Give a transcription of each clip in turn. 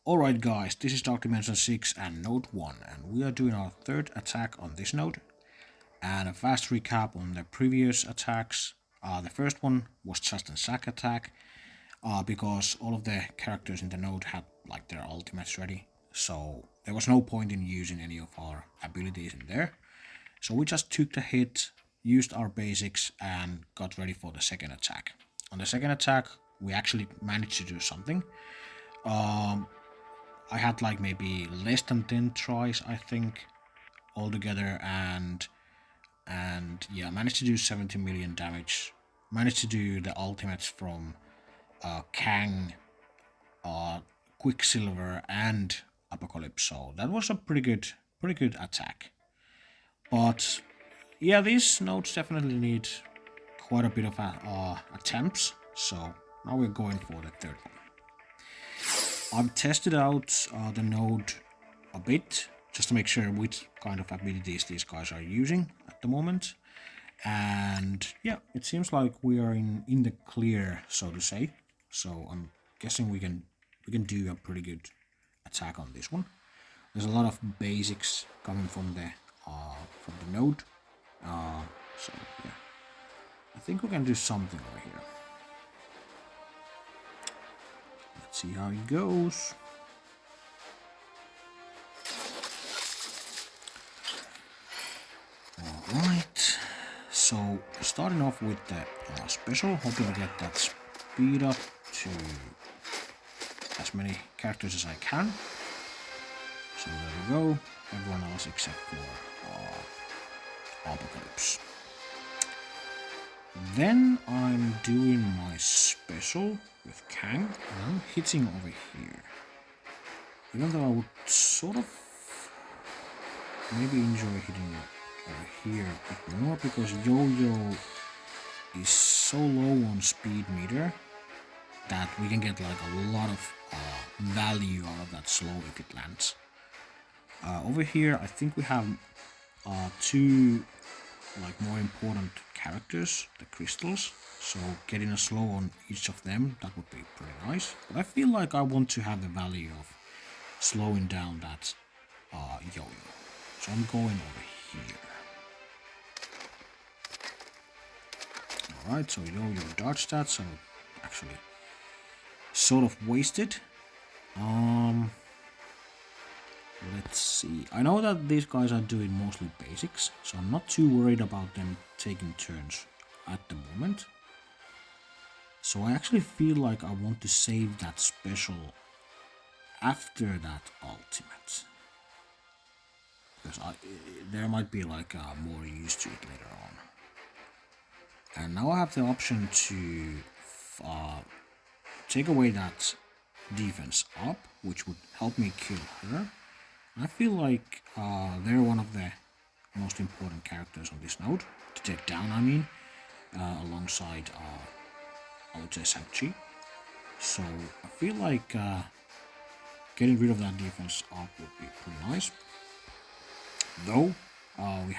Alright guys, this is Dark Dimension 6 and Node 1, and we are doing our third attack on this node. And a fast recap on the previous attacks. The first one was just a sack attack, because all of the characters in the node had like their ultimates ready, so there was no point in using any of our abilities in there. So we just took the hit, used our basics, and got ready for the second attack. On the second attack, we actually managed to do something. I had like maybe less than 10 tries, I think, altogether, and yeah, managed to do 70 million damage. Managed to do the ultimates from Kang, Quicksilver, and Apocalypse. So that was a pretty good attack. But yeah, these nodes definitely need quite a bit of attempts. So now we're going for the third one. I've tested out the node a bit just to make sure which kind of abilities these guys are using at the moment. And yeah, it seems like we are in the clear, so to say. So I'm guessing we can do a pretty good attack on this one. There's a lot of basics coming from the node. So yeah, I think we can do something over here. Let's see how it goes. Alright, so starting off with the special, hoping to get that speed up to as many characters as I can. So there we go, everyone else except for Apocalypse. Then I'm doing my special with Kang, and I'm hitting over here. Even though I would sort of maybe enjoy hitting it over here a bit more, because Yo-Yo is so low on speed meter that we can get like a lot of value out of that slow if it lands. Over here, I think we have two like more important characters, the crystals. So getting a slow on each of them, that would be pretty nice. But I feel like I want to have the value of slowing down that Yo-Yo. So I'm going over here. Alright, so Yo-Yo dodge that, so actually sort of wasted. Let's see. I know that these guys are doing mostly basics, so I'm not too worried about them taking turns at the moment. So I actually feel like I want to save that special after that ultimate, because there might be like more use to it later on. And now I have the option to take away that defense up, which would help me kill her. I feel like they're one of the most important characters on this node to take down, I mean, alongside I would say Shang-Chi. So I feel like getting rid of that defense up would be pretty nice. Though we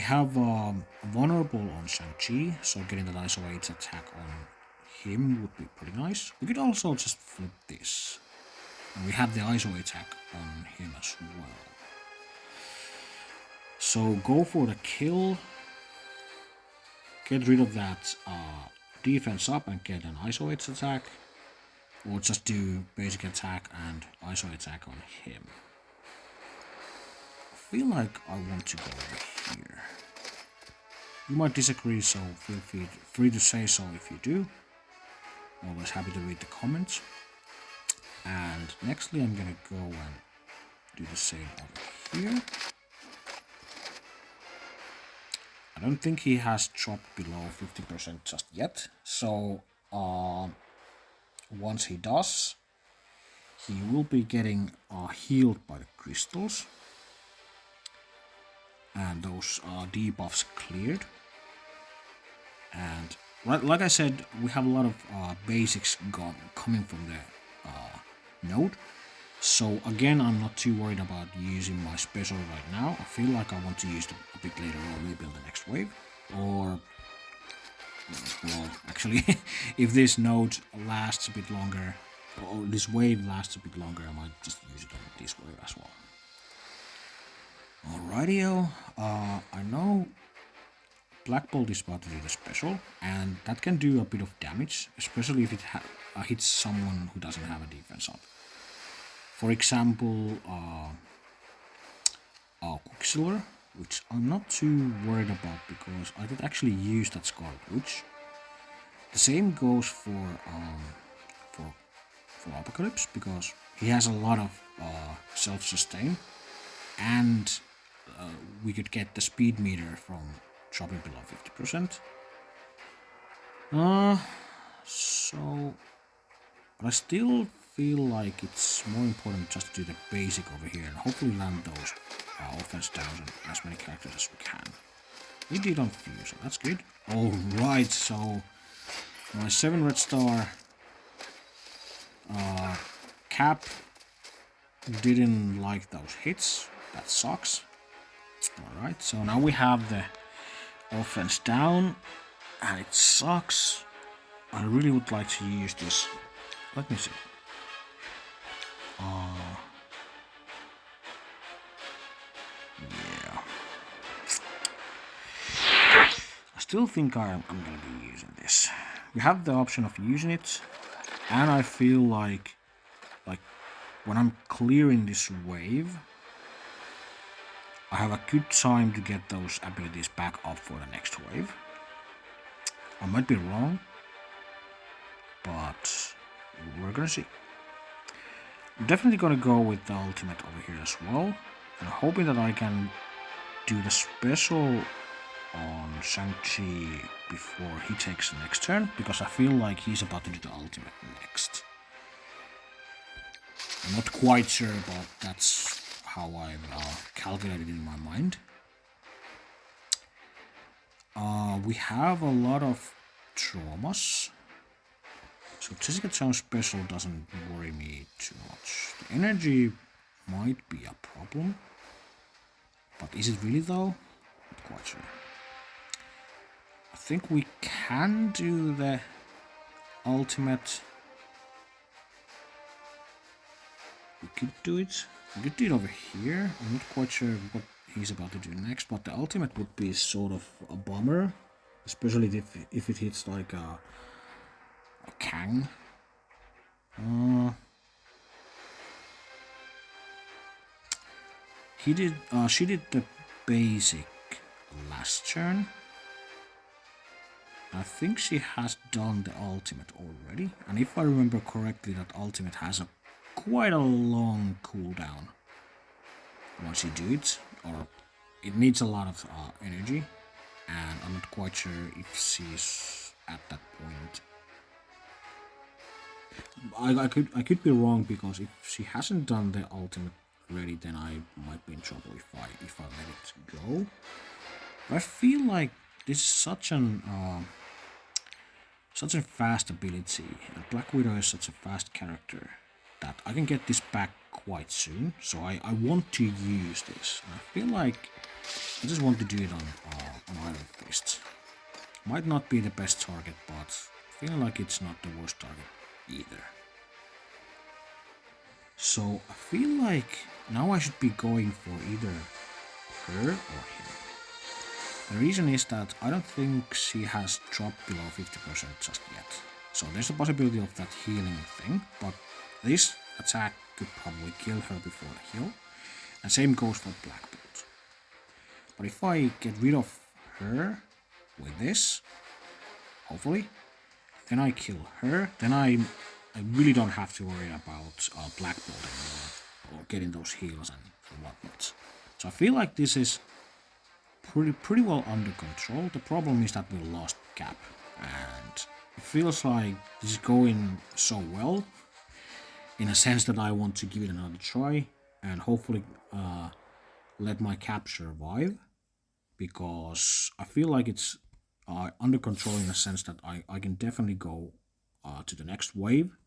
have vulnerable on Shang-Chi, so getting that isolate attack on him would be pretty nice. We could also just flip this, and we have the ISO attack on him as well. So go for the kill, get rid of that defense up and get an ISO attack, or just do basic attack and ISO attack on him. I feel like I want to go over here. You might disagree, so feel free to say so if you do. Always happy to read the comments. And nextly I'm gonna go and do the same over here. I don't think he has dropped below 50% just yet, so once he does, he will be getting healed by the crystals, and those debuffs cleared. And like I said, we have a lot of basics coming from the node. So again, I'm not too worried about using my special right now. I feel like I want to use it a bit later, or maybe on the next wave. Or, well, actually, if this node lasts a bit longer, or this wave lasts a bit longer, I might just use it on this wave as well. Alrightio, I know Black Bolt is about to do the special, and that can do a bit of damage, especially if it hits someone who doesn't have a defense up. For example, Quicksilver, which I'm not too worried about because I did actually use that Scarlet Witch. The same goes for Apocalypse, because he has a lot of self-sustain, and we could get the speed meter from dropping below 50%. So, but I still feel like it's more important just to do the basic over here and hopefully land those offense downs on as many characters as we can. We did on few, so that's good. Alright, so my 7 red star Cap didn't like those hits. That sucks. Alright, so now we have the offense down, and it sucks. I really would like to use this. Let me see. Yeah. I still think I'm gonna be using this. We have the option of using it, and I feel like when I'm clearing this wave, I have a good time to get those abilities back up for the next wave. I might be wrong, but we're gonna see. I'm definitely gonna go with the ultimate over here as well, and hoping that I can do the special on Shang-Chi before he takes the next turn, because I feel like he's about to do the ultimate next. I'm not quite sure, but that's how I've calculated in my mind. We have a lot of traumas, so Jessica Jones special doesn't worry me too much. The energy might be a problem, but is it really though? Not quite sure. I think we can do the ultimate. We could do it. We could do it over here. I'm not quite sure what he's about to do next, but the ultimate would be sort of a bummer, especially if it hits like a Kang. She did the basic last turn. I think she has done the ultimate already, and if I remember correctly, that ultimate has quite a long cooldown once you do it, or it needs a lot of energy, and I'm not quite sure if she's at that point. I could be wrong, because if she hasn't done the ultimate ready, then I might be in trouble if I let it go. But I feel like this is such a fast ability, and Black Widow is such a fast character that I can get this back quite soon. So I want to use this. And I feel like I just want to do it on Iron Fist. Might not be the best target, but I feel like it's not the worst target either. So I feel like now I should be going for either her or him. The reason is that I don't think she has dropped below 50% just yet. So there's a possibility of that healing thing, but this attack could probably kill her before the heal. And same goes for Black Bolt. But if I get rid of her with this, hopefully, then I kill her, then I really don't have to worry about Black Bolt anymore, or getting those heals and whatnot. So I feel like this is pretty well under control. The problem is that we lost Cap, and it feels like this is going so well, in a sense that I want to give it another try and hopefully let my Cap survive, because I feel like it's under control in a sense that I can definitely go to the next wave,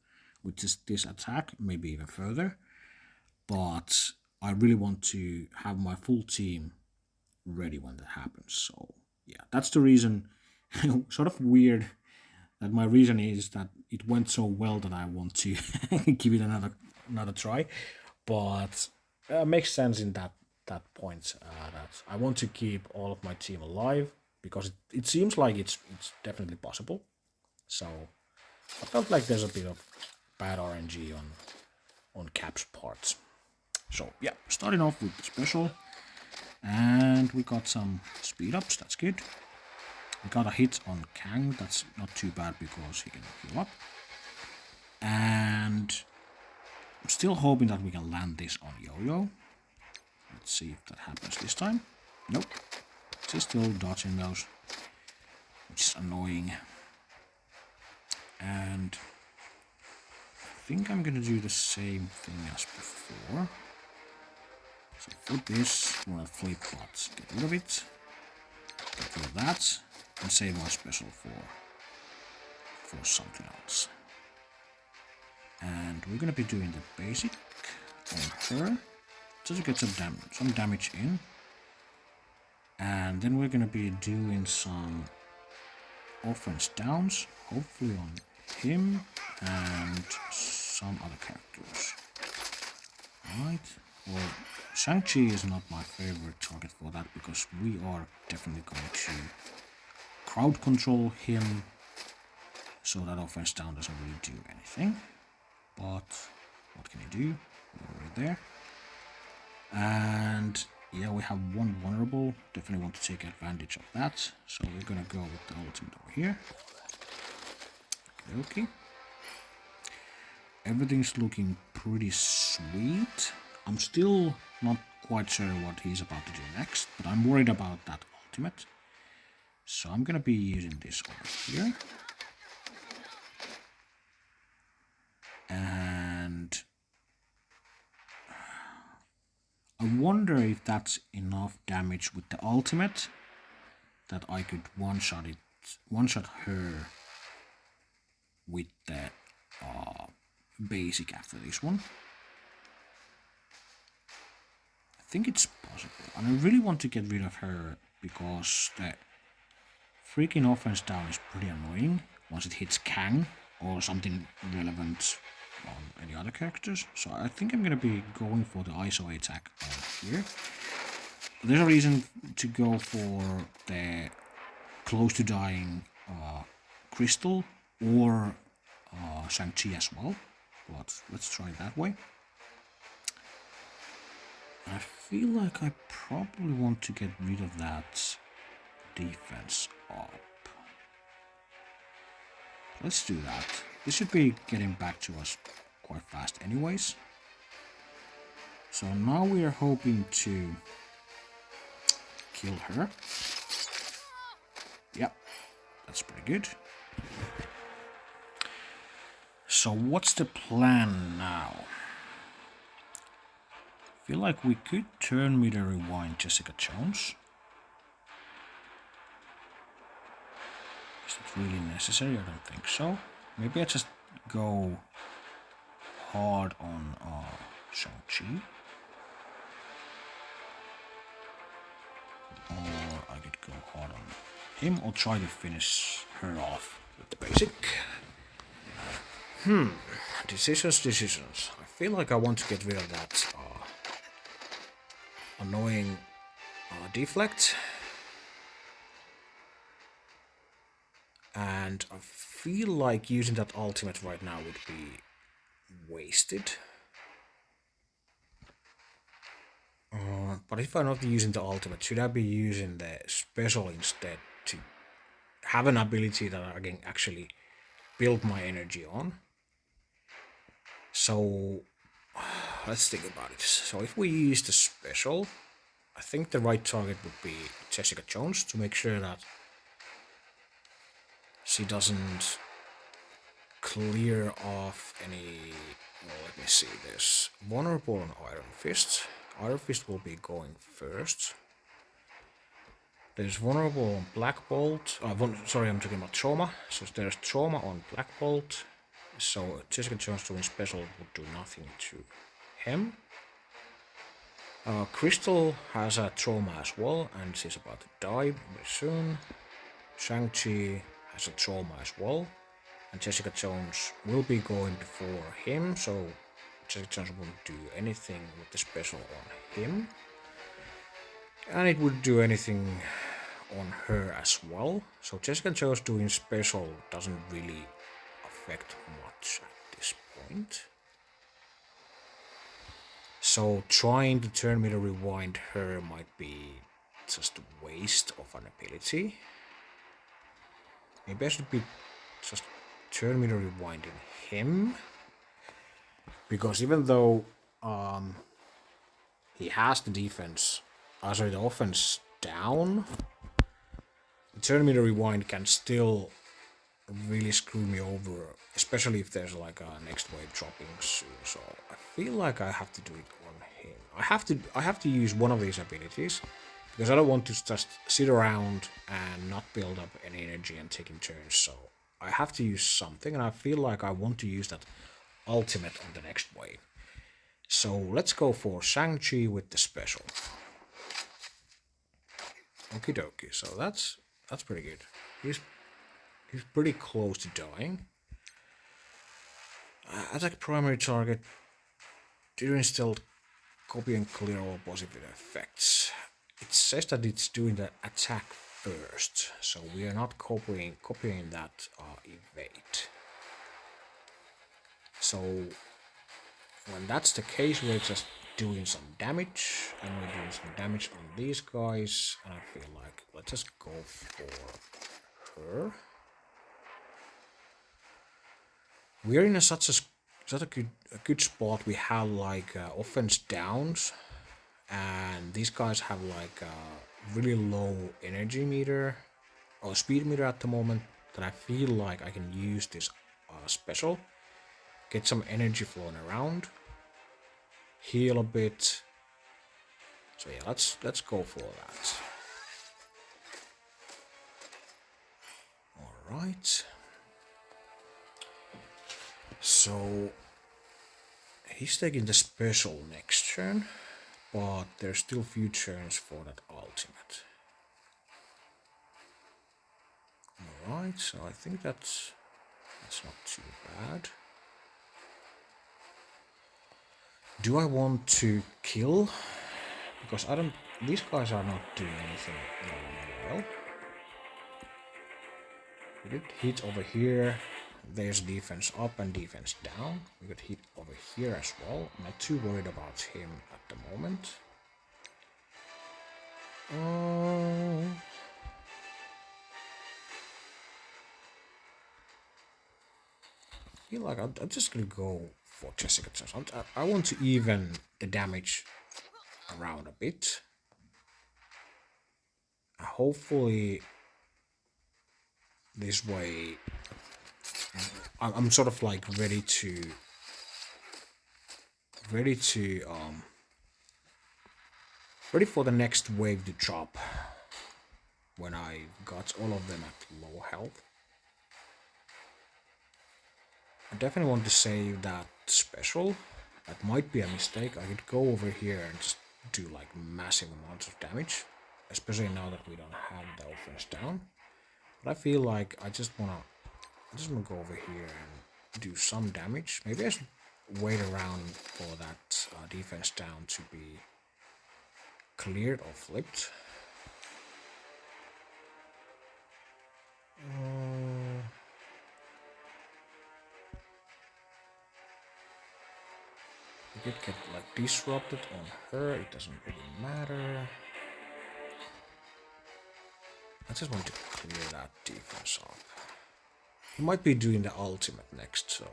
which is this attack, maybe even further. But I really want to have my full team ready when that happens. So yeah, that's the reason. Sort of weird That my reason is that it went so well that I want to give it another try. But makes sense in that point that I want to keep all of my team alive because it seems like it's definitely possible. So I felt like there's a bit of bad RNG on Cap's parts. So yeah, starting off with the special, and we got some speed ups. That's good. We got a hit on Kang. That's not too bad because he can heal up. And I'm still hoping that we can land this on Yo-Yo. Let's see if that happens this time. Nope. She's still dodging those, which is annoying. And I think I'm gonna do the same thing as before. So for this, we'll flip bots. Get rid of it. Get rid of that. And save my special for something else. And we're gonna be doing the basic on her. Just to get some damage in. And then we're gonna be doing some offense downs, hopefully on him and some other characters. Right? Well, Shang-Chi is not my favorite target for that because we are definitely going to crowd control him, so that offense down doesn't really do anything. But what can you do? We're right there. And yeah, we have one vulnerable. Definitely want to take advantage of that. So we're gonna go with the ultimate over here. Okay. Everything's looking pretty sweet. I'm still not quite sure what he's about to do next, but I'm worried about that ultimate. So I'm gonna be using this over here. And I wonder if that's enough damage with the ultimate that I could one-shot her with the basic after this one. I think it's possible, and I really want to get rid of her because the freaking offense down is pretty annoying once it hits Kang or something relevant on any other characters. So I think I'm gonna be going for the ISO attack on here. There's a reason to go for the close to dying Crystal or Shang-Chi as well, but let's try it that way. I feel like I probably want to get rid of that defense up. Let's do that. This should be getting back to us quite fast anyways. So now we are hoping to kill her. Yep, that's pretty good. So what's the plan now? I feel like we could turn meter rewind Jessica Jones. Is it really necessary? I don't think so. Maybe I just go hard on Shang-Chi. Or I could go hard on him or try to finish her off with the basic. Decisions. I feel like I want to get rid of that annoying deflect. And I feel like using that ultimate right now would be wasted. But if I'm not using the ultimate, should I be using the special instead to have an ability that I can actually build my energy on? So let's think about it. So if we use the special, I think the right target would be Jessica Jones to make sure that she doesn't clear off any. Well, let me see. There's vulnerable on Iron Fist. Iron Fist will be going first. There's vulnerable on Black Bolt. Sorry, I'm talking about Trauma. So there's Trauma on Black Bolt. So Jessica Jones doing special would do nothing to him. Crystal has a Trauma as well, and she's about to die very soon. Shang-Chi has a Trauma as well. and Jessica Jones will be going before him, so Jessica Jones won't do anything with the special on him. And it would do anything on her as well. So Jessica Jones doing special doesn't really affect much at this point. So trying to turn me to rewind her might be just a waste of an ability. Maybe I should be just turn me to rewinding him. Because even though he has the defense, the offense down, the turn me to rewind can still really screw me over, especially if there's like a next wave dropping soon. So I feel like I have to do it on him. I have to use one of these abilities because I don't want to just sit around and not build up any energy and taking turns. So I have to use something, and I feel like I want to use that ultimate on the next wave. So let's go for Shang-Chi with the special. Okie dokie. So that's pretty good. He's pretty close to dying. Attack primary target. During stealth, copy and clear all positive effects. It says that it's doing the attack first, so we are not copying that evade. So when that's the case, we're just doing some damage, and we're doing some damage on these guys, and I feel like let's just go for her. We're in such a good spot. We have like offense downs, and these guys have like a really low energy meter or speed meter at the moment, that I feel like I can use this special, get some energy flowing around, heal a bit. So yeah, let's go for that. All right. So he's taking the special next turn, but there's still few turns for that ultimate. Alright, so I think that's not too bad. Do I want to kill? Because these guys are not doing anything well. We did hit over here. There's defense up and defense down. We got hit over here as well. I'm not too worried about him at the moment. I feel like I'm just gonna go for Jessica Jones. I want to even the damage around a bit. Hopefully this way I'm sort of like ready for the next wave to drop when I got all of them at low health. I definitely want to save that special. That might be a mistake. I could go over here and just do like massive amounts of damage, especially now that we don't have the offense down. But I feel like I just wanna go over here and do some damage. Maybe I should wait around for that defense down to be cleared or flipped. We could get like disrupted on her, it doesn't really matter. I just want to clear that defense up. He might be doing the ultimate next, so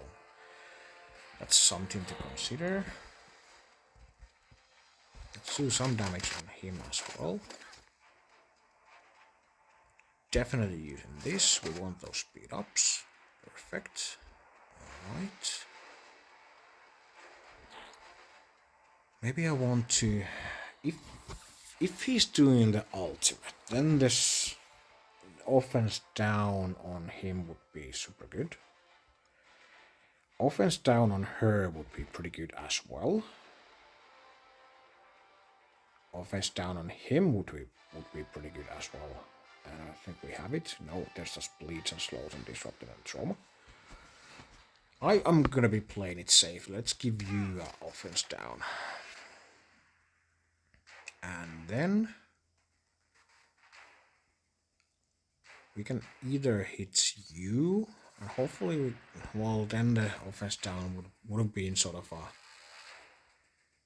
that's something to consider. Let's do some damage on him as well. Definitely using this. We want those speed ups. Perfect. Alright. Maybe I want to... If he's doing the ultimate, then this offense down on him would be super good. Offense down on her would be pretty good as well. Offense down on him would be pretty good as well. And I think we have it. No, there's just bleeds and slows and disrupted and trauma. I'm gonna be playing it safe. Let's give you offense down. And then we can either hit you, and hopefully, well, then the offense down would have been sort of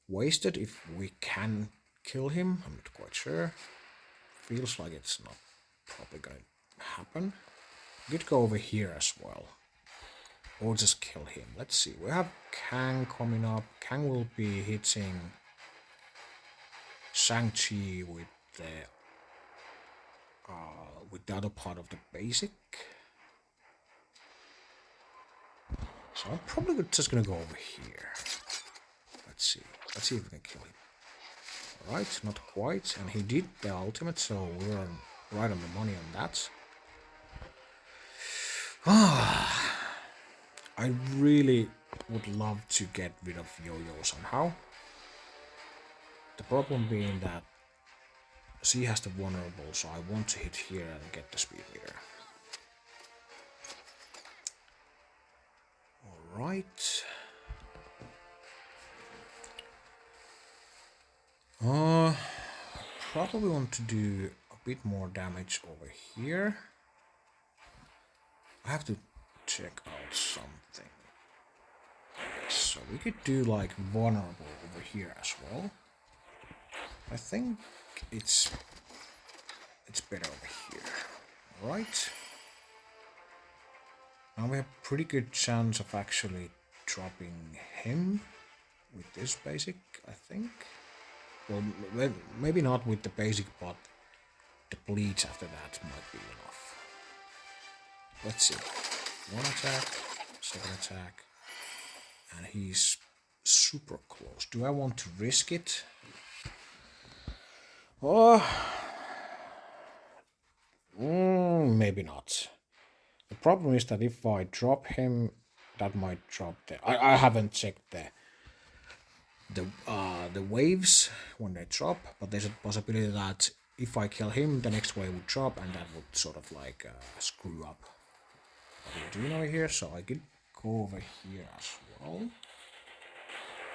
wasted if we can kill him. I'm not quite sure. Feels like it's not probably gonna happen. We could go over here as well. Or just kill him. Let's see. We have Kang coming up. Kang will be hitting Shang-Chi with the other part of the basic. So I'm probably just gonna go over here. Let's see. Let's see if we can kill him. Alright, not quite. And he did the ultimate, so we're right on the money on that. I really would love to get rid of Yo-Yo somehow. The problem being that she has the vulnerable, so I want to hit here and get the speed meter. Alright. Probably want to do a bit more damage over here. I have to check out something. So we could do like vulnerable over here as well. I think it's better over here. Alright. Now we have pretty good chance of actually dropping him with this basic, I think. Well, maybe not with the basic, but the bleach after that might be enough. Let's see. One attack, second attack, and he's super close. Do I want to risk it? Oh, maybe not. The problem is that if I drop him, that might drop the. I haven't checked the waves when they drop, but there's a possibility that if I kill him, the next wave would drop, and that would sort of like screw up what we're doing over here. So I could go over here as well.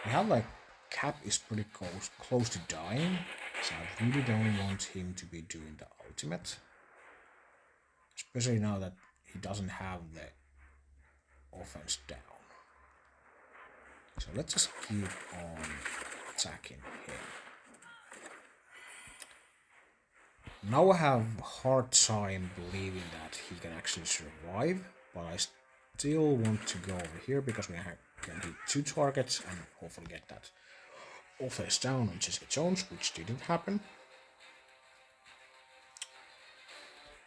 We have like Cap is pretty close to dying, so I really don't want him to be doing the ultimate, especially now that he doesn't have the offense down. So let's just keep on attacking him. Now I have a hard time believing that he can actually survive, but I still want to go over here because we can hit 2 targets and hopefully get that offense down on Jessica Jones, which didn't happen.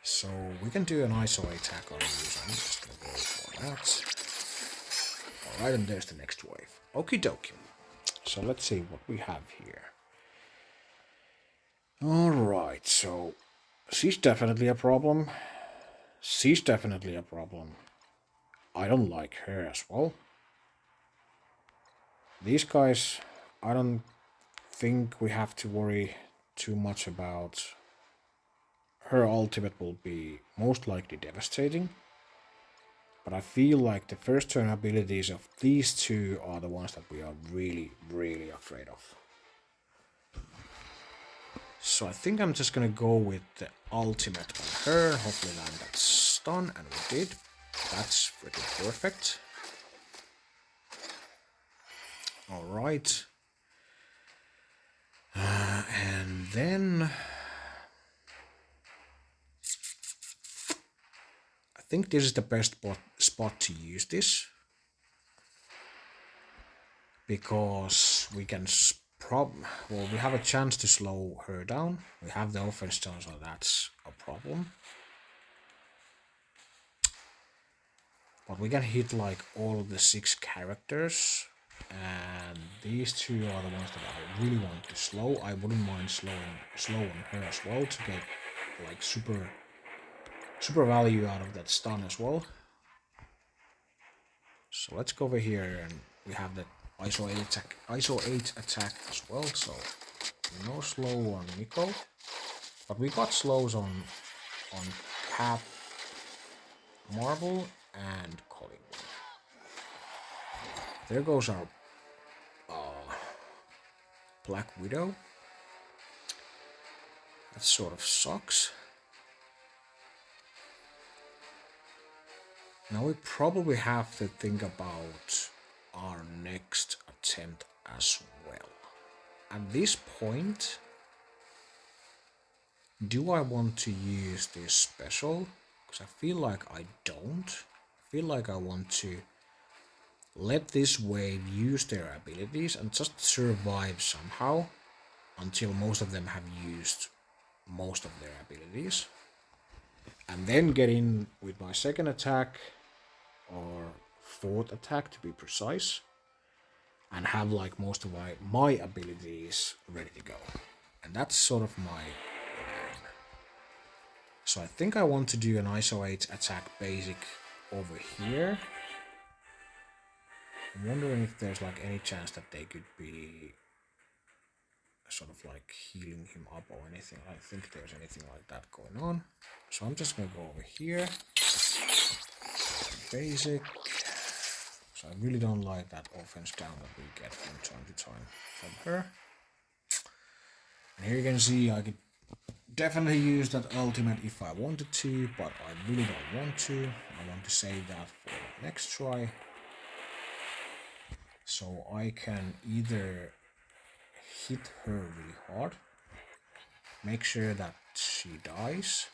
So we can do an ISO attack on you, so I'm just gonna go for that. Alright, and there's the next wave. Okie dokie. So let's see what we have here. Alright, so she's definitely a problem. She's definitely a problem. I don't like her as well. These guys, I don't think we have to worry too much about. Her ultimate will be most likely devastating. But I feel like the first turn abilities of these two are the ones that we are really, really afraid of. So I think I'm just gonna go with the ultimate on her, hopefully land that stun, and we did. That's pretty perfect. Alright. And then I think this is the best spot to use this, because we can we have a chance to slow her down. We have the offense down, so that's a problem. But we can hit like all of the 6 characters, and these 2 are the ones that I really want to slow. I wouldn't mind slowing her as well to get like super value out of that stun as well. So let's go over here, and we have the ISO 8 attack as well, so no slow on Nico. But we got slows on Cap, Marvel, and Collingwood. There goes our Black Widow. That sort of sucks. Now we probably have to think about our next attempt as well. At this point, do I want to use this special? Because I feel like I don't. I feel like I want to let this wave use their abilities and just survive somehow until most of them have used most of their abilities. And then get in with my second attack, or fourth attack to be precise, and have like most of my abilities ready to go. And that's sort of my plan. So I think I want to do an ISO 8 attack basic over here. I'm wondering if there's like any chance that they could be sort of like healing him up or anything. I don't think there's anything like that going on. So I'm just gonna go over here. Basic. So I really don't like that offense down that we get from time to time from her. And here you can see I could definitely use that ultimate if I wanted to, but I really don't want to. I want to save that for the next try. So I can either hit her really hard, make sure that she dies,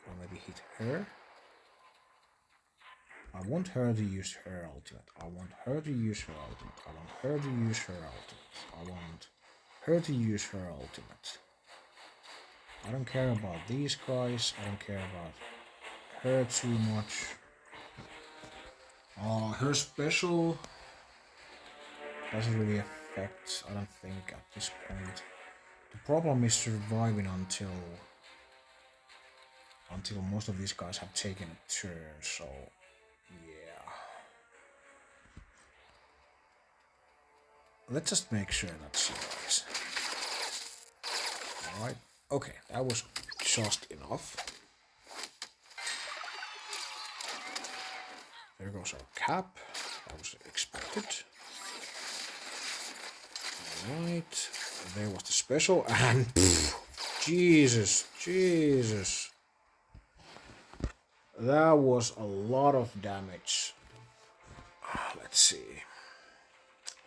or maybe hit her. I want her to use her ultimate. I want her to use her ultimate. I want her to use her ultimate. I want her to use her ultimate. I don't care about these guys. I don't care about her too much. Her special doesn't really affect, I don't think, at this point. The problem is surviving until most of these guys have taken a turn, so yeah. Let's just make sure that she dies. Alright, okay, that was just enough. There goes our cap. That was expected. Alright, there was the special, and Jesus. That was a lot of damage. Let's see.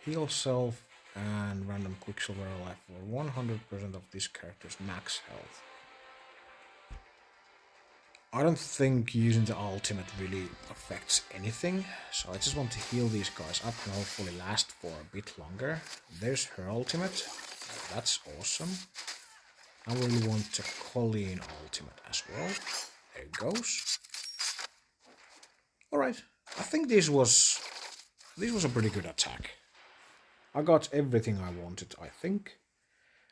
Heal self and random Quicksilver life for 100% of this character's max health. I don't think using the ultimate really affects anything, so I just want to heal these guys up and hopefully last for a bit longer. There's her ultimate. That's awesome. I really want the Colleen ultimate as well. There it goes. Alright, I think this was a pretty good attack. I got everything I wanted, I think.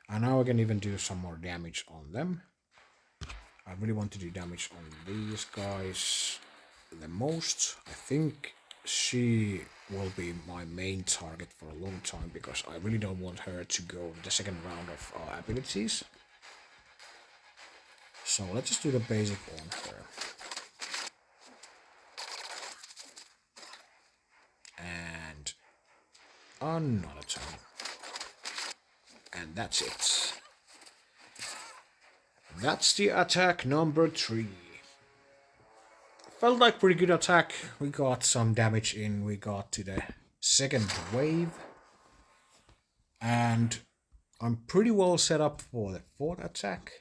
And now I can even do some more damage on them. I really want to do damage on these guys the most. I think she will be my main target for a long time because I really don't want her to go the second round of abilities. So let's just do the basic on her. And another time. And that's it. That's the attack number 3. Felt like pretty good attack. We got some damage in. We got to the second wave. And I'm pretty well set up for the fourth attack.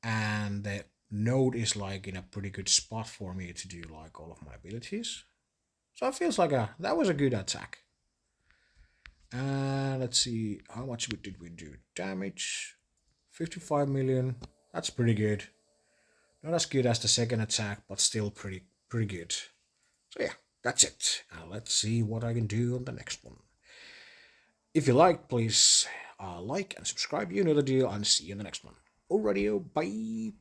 And the node is like in a pretty good spot for me to do like all of my abilities. So it feels like that was a good attack. And let's see, how much did we do damage? 55 million. That's pretty good. Not as good as the second attack, but still pretty good. So yeah, that's it. Now let's see what I can do on the next one. If you liked, please like and subscribe. You know the deal, and see you in the next one. Alrighty, bye.